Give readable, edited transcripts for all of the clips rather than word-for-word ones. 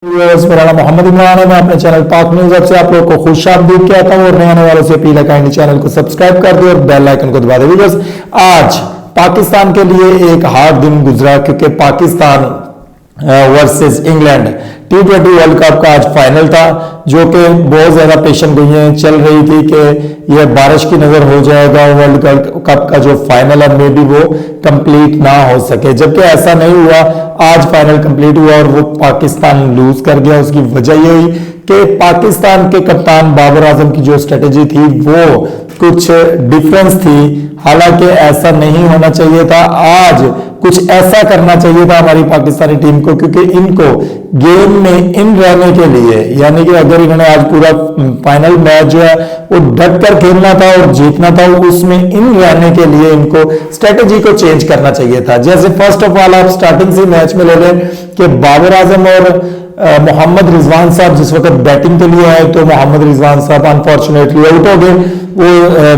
मेरा नाम मोहम्मद इमरान है। मैं अपने चैनल पाक न्यूज से आप लोगों को खुशामदीद कहता हूं और नए आने वालों से अपील है काइंडली चैनल को सब्सक्राइब कर दे और बेल आइकन को दबा दे। व्यूअर्स, आज पाकिस्तान के लिए एक हार्ड दिन गुजरा क्योंकि Pakistan versus England T20 world cup का आज फाइनल था, जो कि बहुत ज्यादा पेशन गोइयां चल रही थी कि यह बारिश की नजर हो जाएगा, वर्ल्ड कप का जो फाइनल है मे बी वो कंप्लीट ना हो सके, जबकि ऐसा नहीं हुआ। आज फाइनल कंप्लीट हुआ और वो पाकिस्तान लूज कर गया। उसकी वजह ये हुई कि पाकिस्तान के कप्तान बाबर आजम की जो स्ट्रेटेजी थी वो कुछ डिफरेंस थी। हालांकि ऐसा नहीं होना चाहिए था, आज कुछ ऐसा करना चाहिए था हमारी पाकिस्तानी टीम को, क्योंकि इनको गेम में इन रहने के लिए, यानी कि अगर इन्होंने आज पूरा फाइनल मैच जो है वो डट कर खेलना था और जीतना था, उसमें इन रहने के लिए इनको स्ट्रेटेजी को चेंज करना चाहिए था। जैसे फर्स्ट ऑफ ऑल आप स्टार्टिंग से मैच में ले लें कि बाबर आजम और मोहम्मद रिजवान साहब जिस वक्त बैटिंग के लिए आए तो मोहम्मद रिजवान साहब अनफॉर्चुनेटली आउट हो गए, वो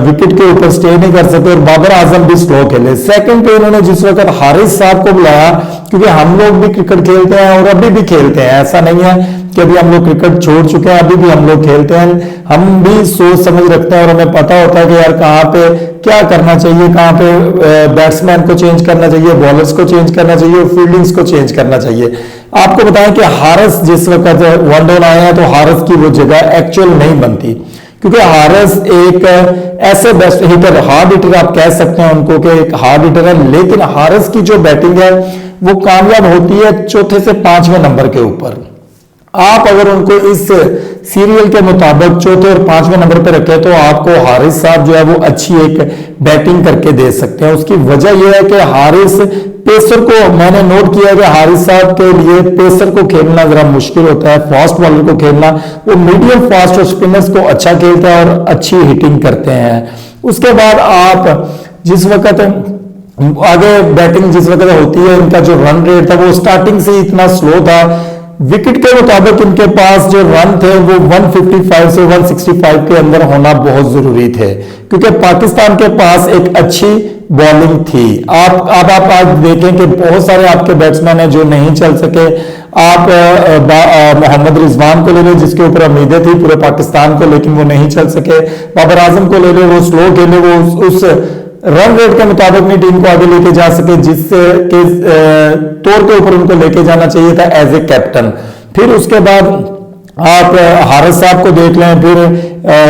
विकेट के ऊपर स्टे नहीं कर सके और बाबर आजम भी स्लो खेले। सेकंड पे उन्होंने जिस वक्त हारिस साहब को बुलाया, क्योंकि हम लोग भी क्रिकेट खेलते हैं और अभी भी खेलते हैं, ऐसा नहीं है कि अभी हम लोग क्रिकेट छोड़ चुके हैं, अभी भी हम लोग खेलते हैं, हम भी सोच समझ रखते हैं और हमें पता होता है कि यार कहाँ पे क्या करना चाहिए, कहाँ पे बैट्समैन को चेंज करना चाहिए, बॉलर्स को चेंज करना चाहिए, फील्डिंग्स को चेंज करना चाहिए। आपको बताएं कि हारिस जिस वक्त वन डाउन आए हैं तो हारिस की वो जगह एक्चुअल नहीं बनती, क्योंकि हारिस एक ऐसे बेस्ट हिटर, हार्ड हिटर आप कह सकते हैं उनको कि एक हार्ड हिटर है, लेकिन हारिस की जो बैटिंग है वो कामयाब होती है चौथे से पांचवें नंबर के ऊपर। आप अगर उनको इस सीरियल के मुताबिक चौथे और पांचवें नंबर पर रखें तो आपको हारिस साहब जो है वो अच्छी एक बैटिंग करके दे सकते हैं। उसकी वजह यह है कि हारिस पेसर को, मैंने नोट किया कि हारिस साहब के लिए पेसर को खेलना जरा मुश्किल होता है, फास्ट बॉलर को खेलना, वो मीडियम फास्ट और स्पिनर्स को अच्छा खेलते हैं और अच्छी हिटिंग करते हैं। उसके बाद आप जिस वक्त आगे बैटिंग जिस वक्त होती है, इनका जो रन रेट था वो स्टार्टिंग से इतना स्लो था। विकेट के मुताबिक इनके पास जो रन थे वो 155 से 165 के अंदर होना बहुत जरूरी थे, क्योंकि पाकिस्तान के पास एक अच्छी बॉलिंग थी। आप आज देखें कि बहुत सारे आपके बैट्समैन हैं जो नहीं चल सके। आप मोहम्मद रिजवान को ले लें जिसके ऊपर उम्मीदें थी पूरे पाकिस्तान को, लेकिन वो नहीं चल सके। बाबर आजम को ले लें, वो स्लो खेले, वो उस रन रेट के मुताबिक नहीं टीम को आगे लेके जा सके जिसके तौर के ऊपर उनको लेके जाना चाहिए था एज ए कैप्टन। फिर उसके बाद आप हारिस साहब को देख लें, फिर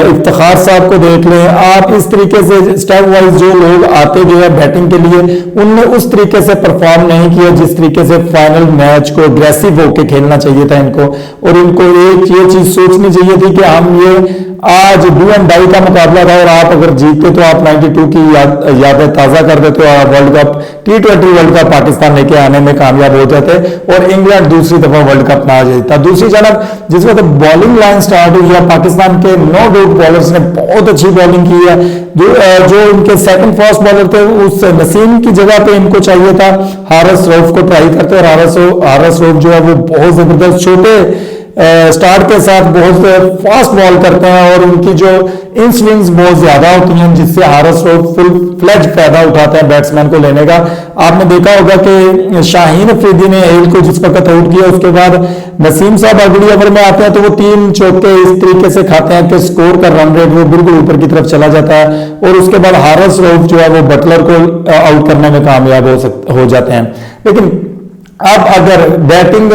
इफ्तिखार साहब को देख लें। आप इस तरीके से स्टेप वाइज जो लोग आते गए बैटिंग के लिए, उनने उस तरीके से परफॉर्म नहीं किया जिस तरीके से फाइनल मैच को अग्रेसिव होकर खेलना चाहिए था इनको। और इनको एक ये चीज सोचनी चाहिए थी कि हम ये आज डू एंड डाई का मुकाबला था और आप अगर जीतते तो आप 92 की यादें ताजा कर देते और world cup T20 world cup Pakistan लेके आने में कामयाब हो जाते और इंग्लैंड दूसरी दफा वर्ल्ड कप ना जीतता। दूसरी जानब जिस वक्त बॉलिंग लाइन स्टार्ट हुई है, पाकिस्तान के 9 डाउट बॉलर्स ने बहुत अच्छी बॉलिंग की है। जो इनके सेकंड फास्ट बॉलर थे उस नसीम की जगह पे इनको चाहिए था हारिस रऊफ को ट्राई करते, और हारिस रऊफ जो है वो बहुत जबरदस्त छोटे स्टार्ट के साथ बहुत फास्ट बॉल करते हैं और उनकी जो इन स्विंग्स बहुत ज्यादा होती हैं जिससे हारिस रऊफ फुल फ्लेज फायदा उठाते हैं बैट्समैन को लेने का। आपने देखा होगा कि शाहीन अफरीदी ने हेल को जिस वक्त आउट किया, उसके बाद नसीम साहब अगली ओवर में आते हैं तो वो 3 चौके इस तरीके से खाते हैं कि स्कोर का रन रेट वो बिल्कुल ऊपर की तरफ चला जाता है और उसके बाद हारिस रऊफ जो है वो बटलर को आउट करने में कामयाब हो जाते हैं। लेकिन अब अगर बैटिंग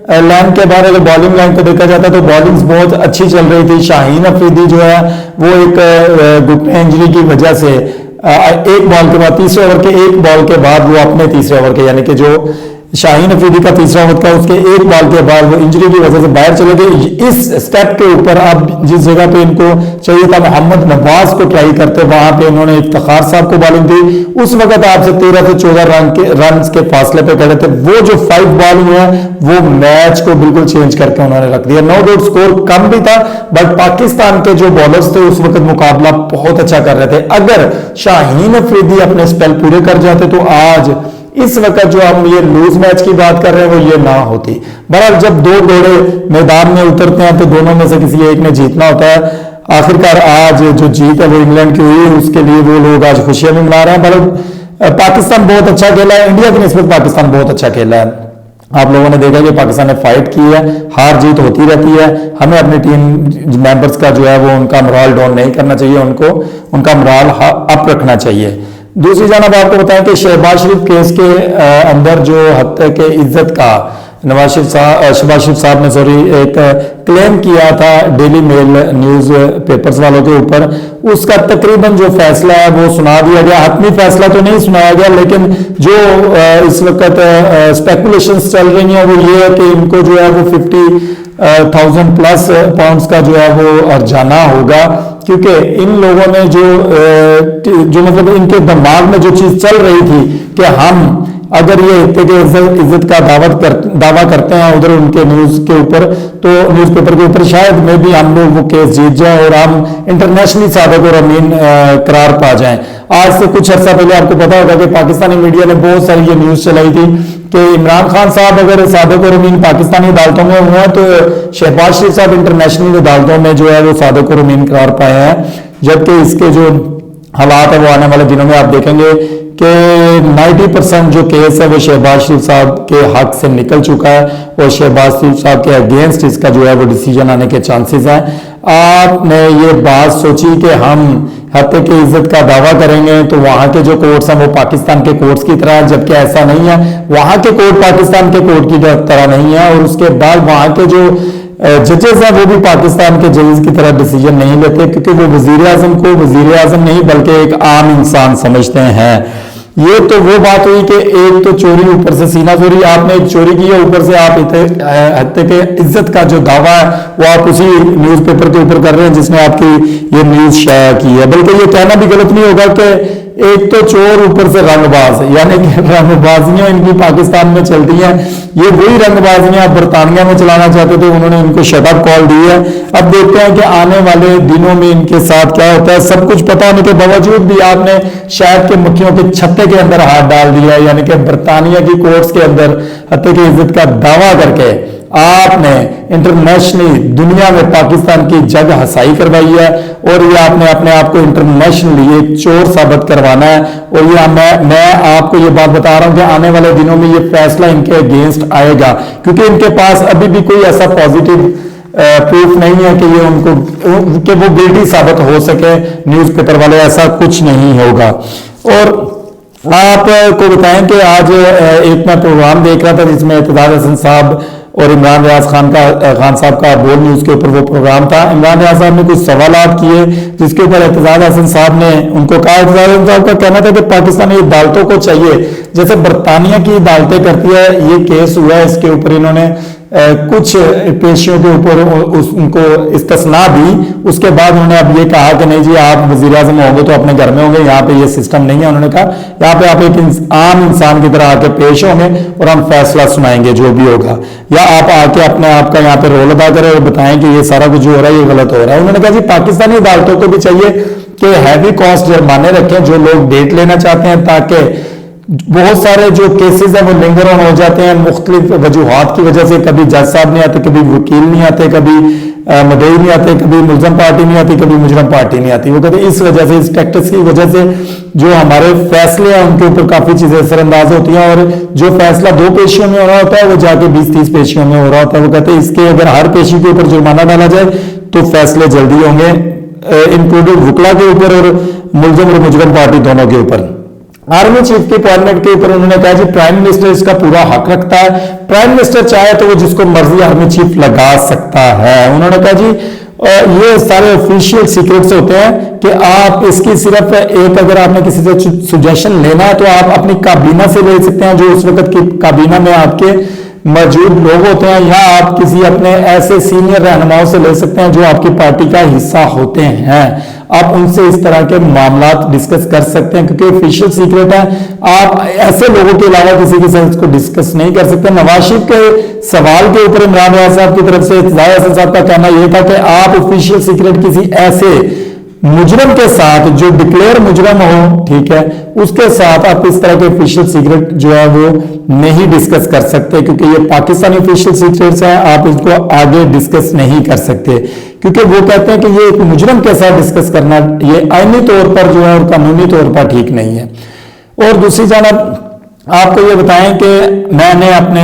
लाइन के बाद अगर बॉलिंग लाइन को देखा जाता है तो बॉलिंग्स बहुत अच्छी चल रही थी। शाहीन अफरीदी जो है वो एक घुटने इंजरी की वजह से एक बॉल के बाद, तीसरे ओवर के एक बॉल के बाद वो अपने तीसरे ओवर के, यानी कि जो शाहीन अफरीदी का तीसरा ओवर था उसके एक बॉल के बाद वो इंजरी की वजह से बाहर चले गए। इस स्टेप के ऊपर अब जिस जगह पे इनको चाहिए था मोहम्मद नवाज को ट्राई करते, वहां पे इन्होंने इफ्तिखार साहब को बॉलिंग दी। उस वक्त आपसे 13 से 14 रन के फासले पे खड़े थे। वो जो 5 बॉल हुए हैं वो मैच को बिल्कुल चेंज करके उन्होंने रख दिया। नो डाउट स्कोर कम भी था, बट पाकिस्तान के जो बॉलर्स थे उस वक्त मुकाबला बहुत अच्छा कर रहे थे। अगर शाहीन अफरीदी अपने स्पेल पूरे कर जाते तो आज इस वक्त जो हम ये लूज मैच की बात कर रहे हैं वो ये ना होती। बहरहाल जब 2 घोड़े मैदान में उतरते हैं तो दोनों में से किसी एक ने जीतना होता है। आखिरकार आज जो जीत है वो इंग्लैंड की हुई, उसके लिए वो लोग आज खुशियां भी मना रहे हैं। बहरहाल पाकिस्तान बहुत अच्छा खेला है, इंडिया की निस्बत पाकिस्तान बहुत अच्छा खेला है। आप लोगों ने देखा कि पाकिस्तान ने फाइट की है, हार जीत होती रहती है। हमें अपनी टीम मेंबर्स का जो है वो उनका मोराल डाउन नहीं करना चाहिए, उनको उनका मोराल अप रखना चाहिए। दूसरी जानब आपको बताएं कि शहबाज शरीफ केस के अंदर जो हत्या के इज्जत का शहबाज शरीफ साहब ने एक क्लेम किया था डेली मेल न्यूज पेपर्स वालों के ऊपर, उसका तकरीबन जो फैसला है वो सुना दिया गया। हतमी फैसला तो नहीं सुनाया गया, लेकिन जो इस वक्त स्पेकुलेशंस चल रही हैं वो ये है कि इनको जो है वो 50,000 प्लस पाउंड्स का जो है वो अर्जाना होगा, क्योंकि इन लोगों ने जो मतलब इनके दिमाग में जो चीज चल रही थी कि हम अगर ये इज्जत का दावा करते हैं उधर उनके न्यूज के ऊपर, तो न्यूज़पेपर के ऊपर शायद में भी हम लोग वो केस जीत जाए और हम इंटरनेशनली सादिक और अमीन करार पा जाएं। आज से कुछ अर्सा पहले आपको पता होगा कि पाकिस्तानी मीडिया ने बहुत सारी ये न्यूज चलाई थी कि इमरान खान साहब अगर सादिक और अमीन पाकिस्तानी अदालतों में हुए हैं तो शहबाज शरीफ साहब इंटरनेशनल अदालतों में जो है वो सादिक और अमीन करार पाए हैं, जबकि इसके जो हालात है वो आने वाले दिनों में आप देखेंगे कि 90% जो केस है वो शहबाज शरीफ साहब के हक से निकल चुका है और शहबाज शरीफ साहब के अगेंस्ट इसका जो है वो डिसीजन आने के चांसेस हैं। आपने ये बात सोची कि हम हत्या की इज्जत का दावा करेंगे तो वहां के जो कोर्ट्स हैं वो पाकिस्तान के कोर्ट्स की तरह है, जबकि ऐसा नहीं है। वहां के कोर्ट पाकिस्तान के कोर्ट की तरह नहीं है और उसके बाद वहां के जो जजेस हैं वो भी पाकिस्तान के जजेस की तरह डिसीजन नहीं लेते, क्योंकि वो वजीर आजम को वजीर आजम नहीं बल्कि एक आम इंसान समझते हैं। ये तो वो बात हुई कि एक तो चोरी, ऊपर से सीना चोरी, आपने एक चोरी की है, ऊपर से आप हत्या के इज्जत का जो दावा है वो आप उसी न्यूज़पेपर के ऊपर कर रहे हैं जिसने आपकी ये न्यूज शाया की है। बल्कि ये कहना भी गलत नहीं होगा कि एक तो चोर ऊपर से रंगबाज, यानी कि रंगबाजियां इनकी पाकिस्तान में चलती हैं। ये वही रंगबाजियां बरतानिया में चलाना चाहते थे, उन्होंने इनको शटअप कॉल दी है। अब देखते हैं कि आने वाले दिनों में इनके साथ क्या होता है। सब कुछ पता होने के बावजूद भी आपने शायद के मुखियों के छत्ते के अंदर हाथ डाल दिया, यानी कि बरतानिया की कोर्ट्स के अंदर हत्या की इज्जत का दावा करके आपने इंटरनेशनली दुनिया में पाकिस्तान की जग हसाई करवाई है और ये आपने अपने आप को इंटरनेशनली एक चोर साबित करवाना है। और ये मैं आपको ये बात बता रहा हूं कि आने वाले दिनों में ये फैसला इनके अगेंस्ट आएगा, क्योंकि इनके पास अभी भी कोई ऐसा पॉजिटिव प्रूफ नहीं है कि ये उनको कि वो गिल्टी साबित हो सके। न्यूज़पेपर वाले, ऐसा कुछ नहीं होगा। और आपको बताएं कि आज एक मैं प्रोग्राम देख रहा था जिसमें इत्तेज़ार हसन साहब और इमरान रियाज खान साहब का बोल न्यूज के ऊपर वो प्रोग्राम था। इमरान रियाज साहब ने कुछ सवालात किए जिसके ऊपर इत्तेज़ार हसन साहब ने उनको कहा, इत्तेज़ार हसन साहब का कहना था कि पाकिस्तानी अदालतों को चाहिए जैसे बरतानिया की अदालतें करती है, ये केस हुआ है इसके ऊपर इन्होंने कुछ पेशियों के ऊपर उनको इस्तिस्ना दी। उसके बाद उन्होंने अब ये कहा कि नहीं जी आप वज़ीर आज़म होंगे तो अपने घर में होंगे, यहाँ पे ये सिस्टम नहीं है। उन्होंने कहा यहाँ पे आप एक आम इंसान की तरह आके पेश होंगे और हम फैसला सुनाएंगे जो भी होगा, या आप आके अपने आप का यहाँ पे रोल अदा करें और बताएं कि ये सारा कुछ जो हो रहा है ये गलत हो रहा है। उन्होंने कहा जी पाकिस्तानी अदालतों को भी चाहिए कि हैवी कॉस्ट जुर्माने रखें जो लोग डेट लेना चाहते हैं, ताकि बहुत सारे जो केसेस हैं वो लिंगर ऑन हो जाते हैं मुख्तलिफ वजूहात की वजह से। कभी जज साहब नहीं आते, कभी वकील नहीं आते, कभी मुद्दई नहीं आते, कभी मुलजम पार्टी नहीं आती, कभी मुजरम पार्टी नहीं आती। वो कहते इस वजह से, इस टैक्टिक्स की वजह से जो हमारे फैसले हैं उनके ऊपर काफी चीजें असरअंदाज होती हैं और जो फैसला 2 पेशियों में हो रहा होता है वो जाके 20-30 पेशियों में हो रहा होता है। वो कहते हैं इसके अगर हर पेशी के ऊपर जुर्माना डाला जाए तो फैसले जल्दी होंगे, इंक्लूडिंग वकला के ऊपर और मुलजम और मुजरम पार्टी दोनों के ऊपर। आर्मी चीफ की अपॉइंटमेंट के ऊपर उन्होंने कहा जी प्राइम मिनिस्टर इसका पूरा हक रखता है, प्राइम मिनिस्टर चाहे तो वो जिसको मर्जी आर्मी चीफ लगा सकता है। उन्होंने कहा जी ये सारे ऑफिशियल सीक्रेट्स होते हैं कि आप इसकी सिर्फ एक, अगर आपने किसी से सुजेशन लेना है तो आप अपनी काबीना से ले सकते हैं, जो उस वक्त की काबीना में आपके मौजूद लोग होते हैं, या आप किसी अपने ऐसे सीनियर रहनुमाओं से ले सकते हैं जो आपकी पार्टी का हिस्सा होते हैं। आप उनसे इस तरह के मामला डिस्कस कर सकते हैं क्योंकि ऑफिशियल सीक्रेट है। आप ऐसे लोगों के अलावा किसी के साथ इसको डिस्कस नहीं कर सकते। नवाज शरीफ के सवाल के ऊपर इमरान रियाज साहब की तरफ से इत्तेज़ार हसन साहब का कहना यह था कि आप ऑफिशियल सीक्रेट किसी ऐसे मुजरम के साथ जो डिक्लेयर मुजरम हो, ठीक है, उसके साथ आप इस तरह के ऑफिशियल सीक्रेट जो है वो नहीं डिस्कस कर सकते, क्योंकि ये पाकिस्तानी ऑफिशियल सीक्रेट्स हैं, आप इसको आगे डिस्कस नहीं कर सकते। क्योंकि वो कहते हैं कि ये एक मुजरम के साथ डिस्कस करना ये आईनी तौर पर जो है और कानूनी तौर पर ठीक नहीं है। और दूसरी जानब आपको ये बताएं कि मैंने अपने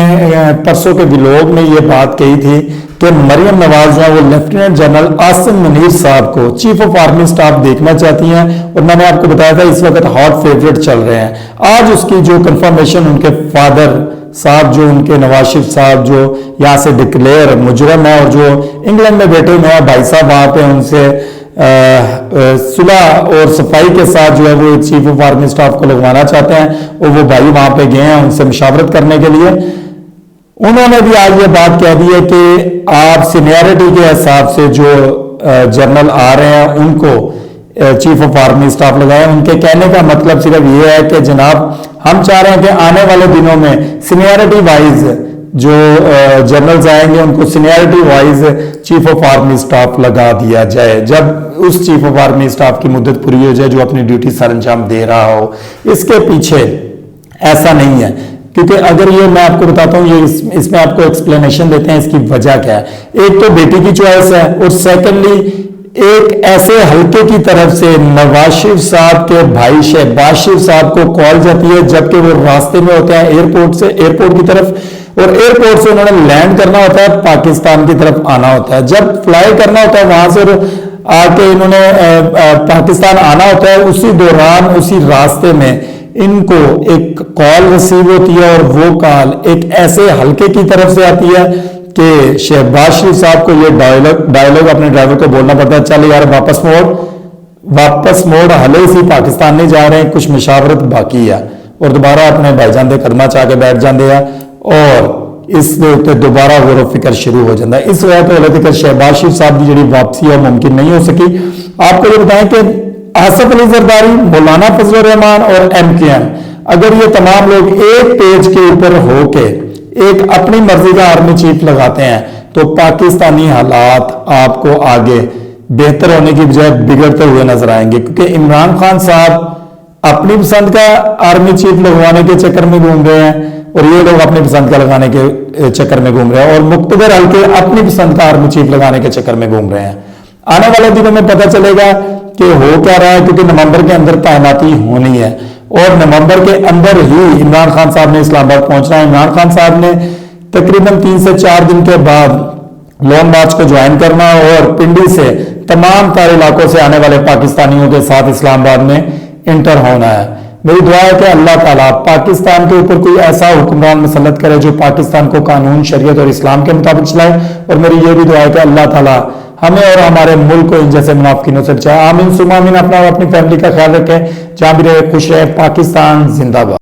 परसों के व्लॉग में ये बात कही थी कि मरियम नवाज जो है वो लेफ्टिनेंट जनरल आसिम मुनीर साहब को चीफ ऑफ आर्मी स्टाफ देखना चाहती हैं, और मैंने आपको बताया था इस वक्त हॉट फेवरेट चल रहे हैं। आज उसकी जो कंफर्मेशन उनके फादर साहब, जो उनके नवाज शरीफ साहब जो यहाँ से डिक्लेयर मुजरम है और जो इंग्लैंड में बैठे हुए हैं भाई साहब, वहां पे उनसे सुलह और सफाई के साथ जो है वो चीफ ऑफ आर्मी स्टाफ को लगवाना चाहते हैं, और वो भाई वहां पे गए हैं उनसे मुशावरत करने के लिए। उन्होंने भी आज ये बात कह दी है कि आप सीनियरिटी के हिसाब से जो जनरल आ रहे हैं उनको चीफ ऑफ आर्मी स्टाफ लगाए। उनके कहने का मतलब सिर्फ ये है कि जनाब हम चाह रहे हैं कि आने वाले दिनों में सीनियरिटी वाइज जो जनरल्स आएंगे उनको seniority wise chief of army staff लगा दिया जाए, जब उस चीफ ऑफ आर्मी स्टाफ की मुद्दत पूरी हो जाए जो अपनी ड्यूटी सर अंजाम दे रहा हो। इसके पीछे ऐसा नहीं है, क्योंकि अगर ये मैं आपको बताता हूं, ये इसमें आपको एक्सप्लेनेशन देते हैं इसकी वजह क्या है। एक तो बेटी की चॉइस है, और सेकेंडली एक ऐसे हल्के की तरफ से नवाज शरीफ साहब के भाई शहबाज शरीफ साहब को कॉल जाती है, जबकि वो रास्ते में होते हैं एयरपोर्ट की तरफ, और एयरपोर्ट से उन्होंने लैंड करना होता है, पाकिस्तान की तरफ आना होता है। जब फ्लाई करना होता है वहां से आके इन्होंने पाकिस्तान आना होता है, उसी दौरान उसी रास्ते में इनको एक कॉल रिसीव होती है, और वो कॉल एक ऐसे हल्के की तरफ से आती है कि शहबाज शरीफ साहब को ये डायलॉग अपने ड्राइवर को बोलना पड़ता है, चल यार वापस मोड़, हले इसी पाकिस्तान नहीं जा रहे हैं, कुछ मुशावरत बाकी है, और दोबारा अपने भाईजान दे कदमा चाह के बैठ जाते हैं, और इस दोबारा गौर फिक्र शुरू हो जाता है। इस वजह तो हले शहबाज शरीफ साहब की जी वापसी है मुमकिन नहीं हो सकी। आपको ये बताएं कि आसिफ अली जरदारी, मौलाना फजलुर रहमान और MKM, अगर ये तमाम लोग एक पेज के ऊपर होके एक अपनी मर्जी का आर्मी चीफ लगाते हैं, तो पाकिस्तानी हालात आपको आगे बेहतर होने की बजाय बिगड़ते हुए नजर आएंगे, क्योंकि इमरान खान साहब अपनी पसंद का आर्मी चीफ लगवाने के चक्कर में घूम रहे हैं, और ये लोग अपनी पसंद का लगाने के चक्कर में घूम रहे हैं, और मुख्तदर हल्के अपनी पसंद का आर्मी चीफ लगाने के चक्कर में घूम रहे हैं। आने वाले दिनों में पता चलेगा कि हो क्या रहा है, क्योंकि नवंबर के अंदर तैनाती होनी है, और नवंबर के अंदर ही इमरान खान साहब ने इस्लामाबाद पहुंचना है। इमरान खान साहब ने तकरीबन 3 से 4 दिन के बाद लॉन्ग मार्च को ज्वाइन करना, और पिंडी से तमाम सारे इलाकों से आने वाले पाकिस्तानियों के साथ इस्लामाबाद में इंटर होना है। मेरी दुआ है कि अल्लाह ताला पाकिस्तान के ऊपर कोई ऐसा हुक्मरान मुसल्लत करे जो पाकिस्तान को कानून, शरीयत और इस्लाम के मुताबिक चलाए, और मेरी ये भी दुआ है कि अल्लाह ताला हमें और हमारे मुल्क को इन जैसे मुनाफिकीनों से बचाए। आमीन सुमा आमीन। अपना और अपनी फैमिली का ख्याल रखें, जहां भी रहे खुश रहे। पाकिस्तान जिंदाबाद।